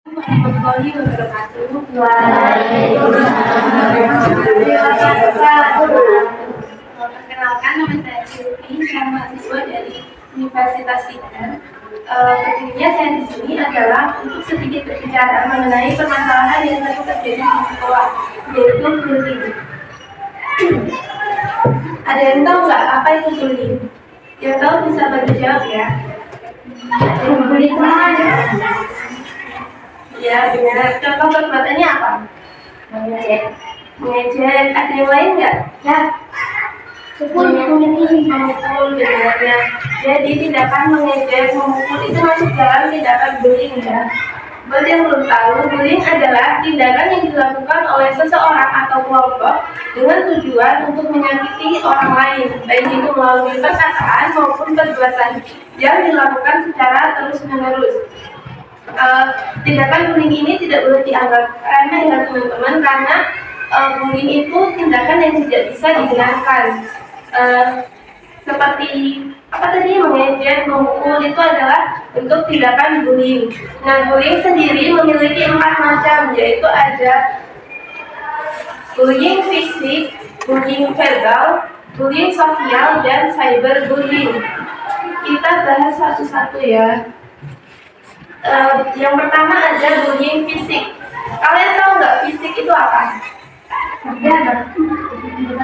Warahmatullahi wabarakatuh. Waalaikumsalam warahmatullahi wabarakatuh. Perkenalkan, nama saya Silvi, saya mahasiswa dari Universitas ITER. Tentunya saya di sini adalah untuk sedikit berbicara mengenai permasalahan yang sering terjadi di sekolah, yaitu bullying. Ada yang tahu nggak apa itu bullying? Yang tahu bisa bantu jawab ya. Bullying mana? Ya, benar. Contoh perbuatannya apa? Mengejek. Mengejek. Ada yang lain nggak? Ya. Memukul, benar. Jadi tindakan mengejek, memukul itu masuk dalam tindakan bullying ya. Buat yang belum tahu, bullying adalah tindakan yang dilakukan oleh seseorang atau kelompok dengan tujuan untuk menyakiti orang lain, baik itu melalui perkataan maupun perbuatan yang dilakukan secara terus-menerus. Tindakan bullying ini tidak boleh dianggap remeh ya teman-teman, karena bullying itu tindakan yang tidak bisa dibenarkan. Seperti apa tadi, mengejek, memukul, itu adalah bentuk tindakan bullying. Nah, bullying sendiri memiliki 4 macam, yaitu ada bullying fisik, bullying verbal, bullying sosial, dan cyberbullying. Kita bahas satu-satu ya. Yang pertama ada bullying fisik. Kalian tahu nggak fisik itu apa?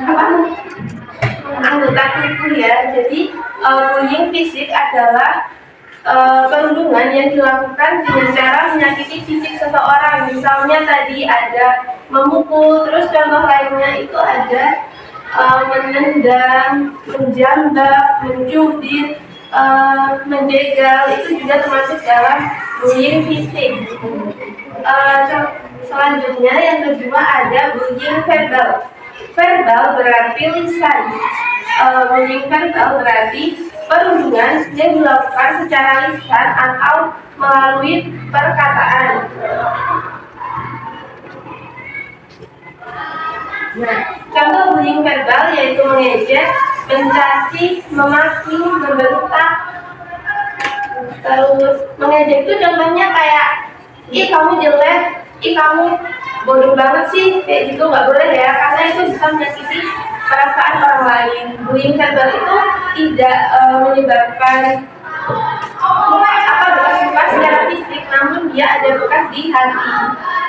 Apa? Anggota tubuh ya. Jadi bullying fisik adalah perundungan yang dilakukan dengan cara menyakiti fisik seseorang. Misalnya tadi ada memukul, terus contoh lainnya itu ada menendang, menjambak, mencubit, menjegal, itu juga termasuk dalam bullying fisik. Selanjutnya yang kedua ada bullying verbal. Verbal berarti lisan. Bullying verbal berarti perundungan yang dilakukan secara lisan atau melalui perkataan. Nah, contoh bullying verbal yaitu mengejek, mencaci, memaki, membentak. Terus mengejek itu contohnya kayak, ih kamu jelek, ih kamu bodoh banget sih, kayak gitu nggak boleh ya, karena itu bisa menyakiti perasaan orang lain. Bullying verbal itu tidak menyebabkan bekas secara fisik, namun dia ada bekas di hati,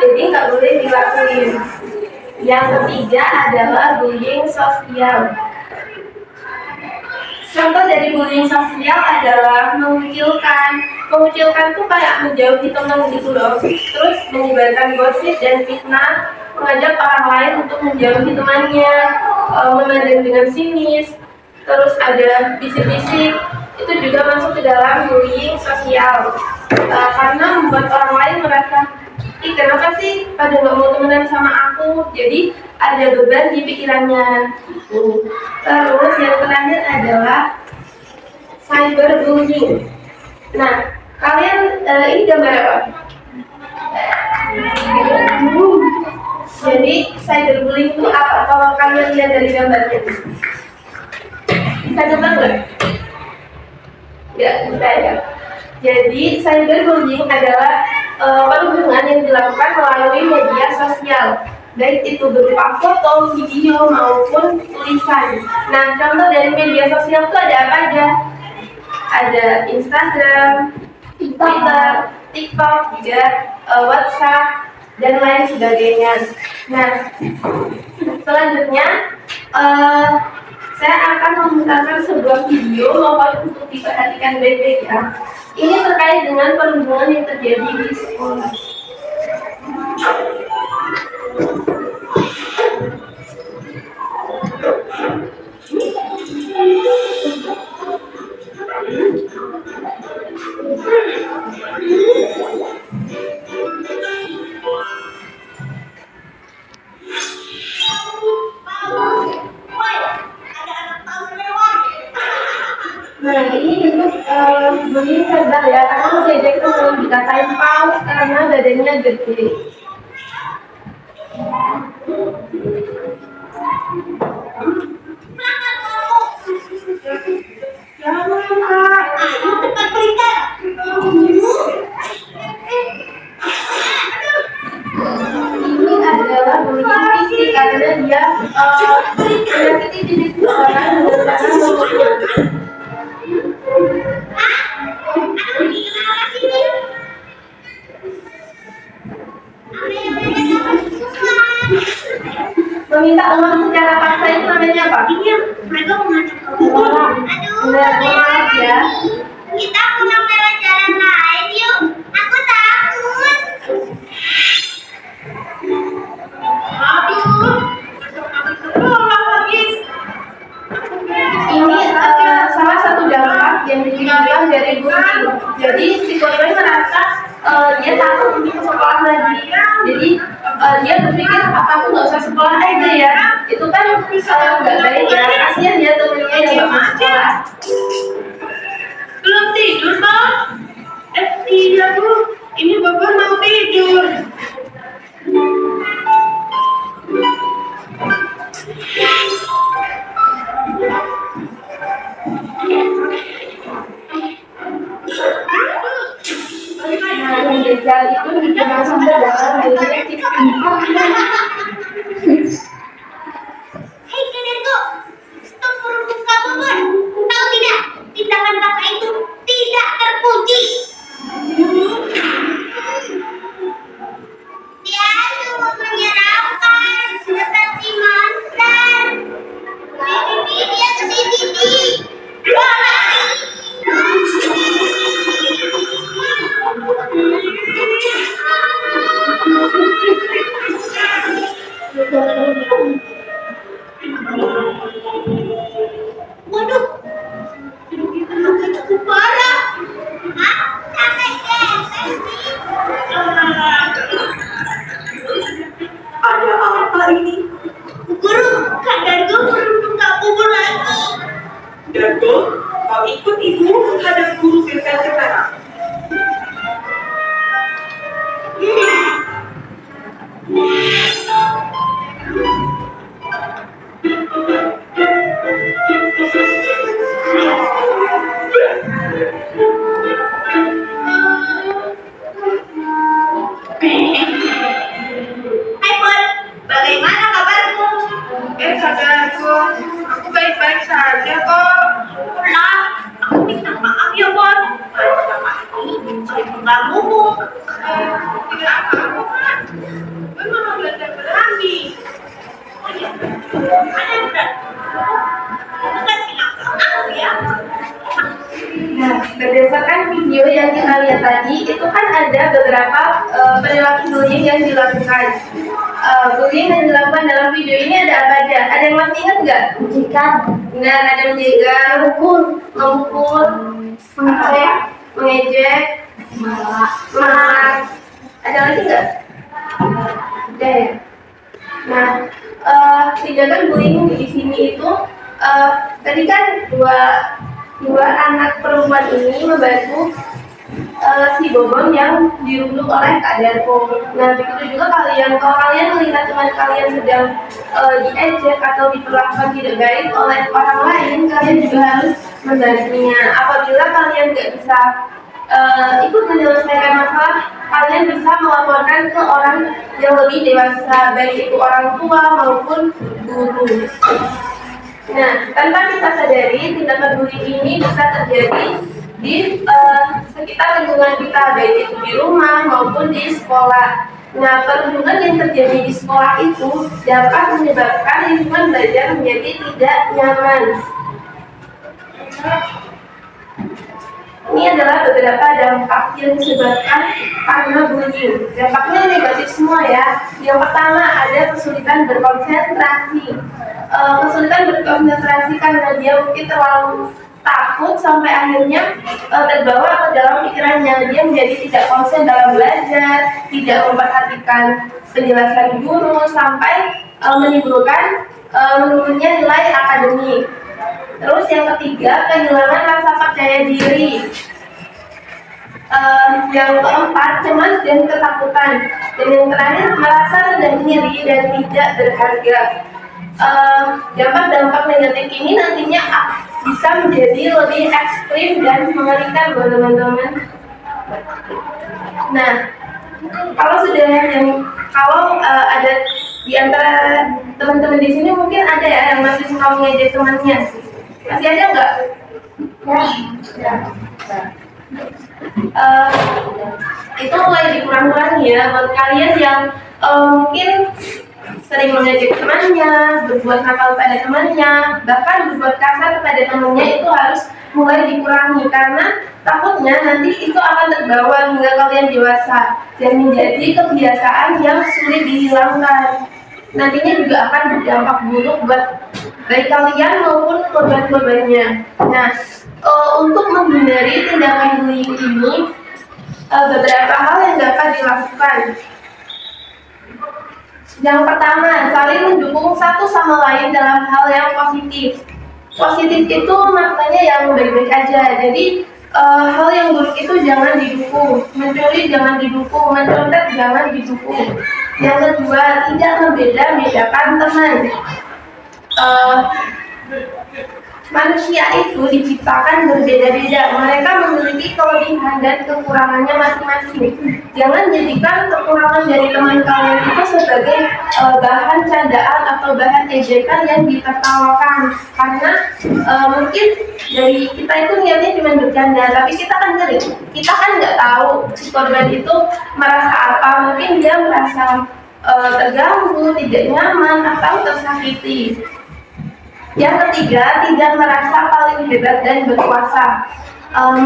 jadi nggak boleh dilakuin. Yang ketiga adalah bullying sosial. Contoh dari bullying sosial adalah mengucilkan. Mengucilkan tuh kayak menjauhi teman gitu loh. Terus menyebarkan gosip dan fitnah, mengajak orang lain untuk menjauhi temannya, memandang dengan sinis. Terus ada bisik-bisik, itu juga masuk ke dalam bullying sosial. Karena membuat orang lain merasa, ih kenapa sih pada nggak mau temenan sama aku? Jadi ada beban di pikirannya. Terus yang terakhir adalah cyberbullying. Nah, kalian ini gambar apa? Jadi cyberbullying itu apa? Kalau kalian lihat dari gambarnya, bisa nebak nggak? Nggak bisa ya. Jadi cyberbullying adalah perundungan yang dilakukan melalui media sosial, baik itu berupa foto, video maupun tulisan. Nah, contoh dari media sosial itu ada apa aja? Ada Instagram, Twitter, TikTok, juga WhatsApp dan lain sebagainya. Nah, selanjutnya saya akan memutarkan sebuah video, mohon untuk diperhatikan baik-baik ya. Ini terkait dengan perundungan yang terjadi di sekolah. Nah, ini bentuk bullying verbal ya, karena mengejek itu selalu dikatain paus karena badannya gede. Jangan, Kak. Ayo cepat berikan. Jadi si korban merasa dia takut untuk ke sekolah lagi. Jadi dia berpikir apa aku nggak usah sekolah aja ya. Itu kan nggak baik ya. Kasihan dia temennya yang nggak mau sekolah. Belum tidur, Bang? Iya, Bu. Ini Bapak mau tidur. Nah, menjejal itu dikenal sampai dalam detektif. Hei saudaraku, stop merundung kamu Bun. Tahu tidak, tindakan kakak itu tidak terpuji. Dia sungguh menyeramkan seperti monster. Ini dia kesini. Waduh, itu luka cukup parah. Hah? Sampai geser sih. Ada apa ini? Guru, Kak Dargo merundung Kak Bubur lagi. Dargo, kau ikut ibu menghadap guru Firman sekarang. Hai Bun, bagaimana kabarmu? Saudaraku, aku baik-baik saja kok. Syukurlah, aku minta maaf ya Bun. Kalau selama ini sering mengganggumu. Tidak apa-apa, Kak. Gue mau belajar berani. Oh iya, ada berat. Kamu kan bilang ke aku ya. Nah, berdasarkan video yang kita lihat tadi, itu kan ada beberapa perilaku bullying yang dilakukan. Bullying yang dilakukan dalam video ini ada apa aja? Ada yang masih ingat nggak? Menjikat. Benar, ada menjegal, memukul, mengejek, marah. Ada lagi nggak? Ada ya. Nah, tindakan bullying di sini itu tadi kan dua anak perempuan ini membantu si Bobon yang dirundung oleh Kak Darko. Nah, begitu juga kalian, kalau kalian melihat teman kalian sedang diejek atau diperlakukan tidak baik oleh orang lain, kalian juga harus membantunya. Apabila kalian nggak bisa ikut menyelesaikan masalah, kalian bisa melaporkan ke orang yang lebih dewasa, baik itu orang tua maupun guru. Nah, tanpa kita sadari, tindakan bullying ini bisa terjadi di sekitar lingkungan kita, baik itu di rumah maupun di sekolah. Nah, perundungan yang terjadi di sekolah itu dapat menyebabkan lingkungan belajar menjadi tidak nyaman. Ini adalah beberapa dampak yang disebabkan karena bullying. Dampaknya negatif semua ya. Yang pertama ada kesulitan berkonsentrasi. Kesulitan berkonsentrasi karena dia mungkin terlalu takut sampai akhirnya terbawa ke dalam pikirannya. Dia menjadi tidak konsen dalam belajar, tidak memperhatikan penjelasan guru sampai menimbulkan menurunnya nilai akademik. Terus yang ketiga, kehilangan rasa percaya diri. Yang keempat, cemas dan ketakutan. Dan yang terakhir, merasa rendah diri dan tidak berharga. Dampak-dampak negatif ini nantinya bisa menjadi lebih ekstrim dan mengerikan buat teman-teman. Nah, kalau ada di antara teman-teman di sini mungkin ada ya yang masih suka mengejek temannya. Masih ada nggak? Ya. Itu mulai dikurang-kurangi ya buat kalian yang mungkin sering mengejek temannya, berbuat nakal pada temannya, bahkan berbuat kasar kepada temannya, itu harus mulai dikurangi karena takutnya nanti itu akan terbawa hingga kalian dewasa dan menjadi kebiasaan yang sulit dihilangkan. Nantinya juga akan berdampak buruk buat baik kalian maupun korban-korbannya. Nah, Untuk menghindari tindakan bullying ini, beberapa hal yang dapat dilakukan. Yang pertama, saling mendukung satu sama lain dalam hal yang positif. Positif itu maknanya yang baik-baik aja. Jadi hal yang buruk itu jangan didukung, mencuri jangan didukung, mencontek jangan didukung. Yang kedua, tidak membeda-bedakan teman. Manusia itu diciptakan berbeda-beda. Mereka memiliki kelebihan dan kekurangannya masing-masing. Jangan jadikan kekurangan dari teman kalian itu sebagai bahan candaan atau bahan ejekan yang ditertawakan. Karena mungkin dari kita itu niatnya cuma bercanda, tapi kita kan nggak tahu si korban itu merasa apa. Mungkin dia merasa terganggu, tidak nyaman, atau tersakiti. Yang ketiga, tidak merasa paling hebat dan berkuasa.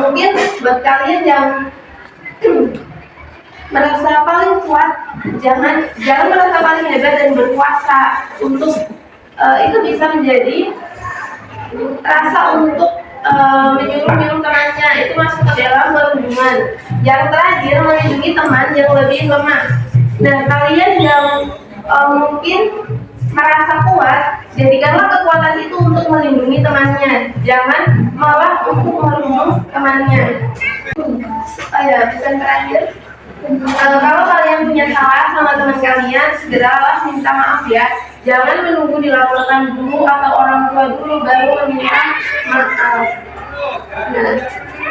Mungkin buat kalian yang merasa paling kuat, jangan merasa paling hebat dan berkuasa. Untuk itu bisa menjadi rasa untuk menyuruh temannya, itu masuk ke dalam perundungan. Yang terakhir, melindungi teman yang lebih lemah. Nah, kalian yang mungkin merasa kuat, jadikanlah kekuatan itu untuk melindungi temannya, jangan malah untuk merundung temannya. Pesan terakhir, kalau kalian punya salah sama teman kalian, segeralah minta maaf ya. Jangan menunggu dilaporkan dulu atau orang tua dulu baru meminta maaf.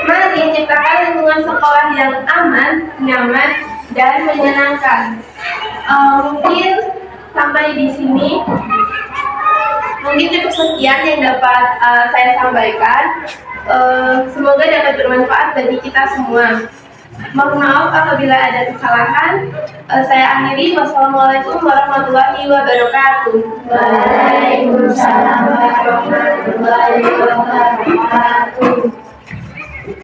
Mari ciptakan lingkungan sekolah yang aman, nyaman, dan menyenangkan. Mungkin sampai di sini, mungkin cukup sekian yang dapat saya sampaikan. Semoga dapat bermanfaat bagi kita semua. Mohon maaf apabila ada kesalahan. Saya akhiri. Wassalamualaikum warahmatullahi wabarakatuh. Waalaikumsalam warahmatullahi wabarakatuh.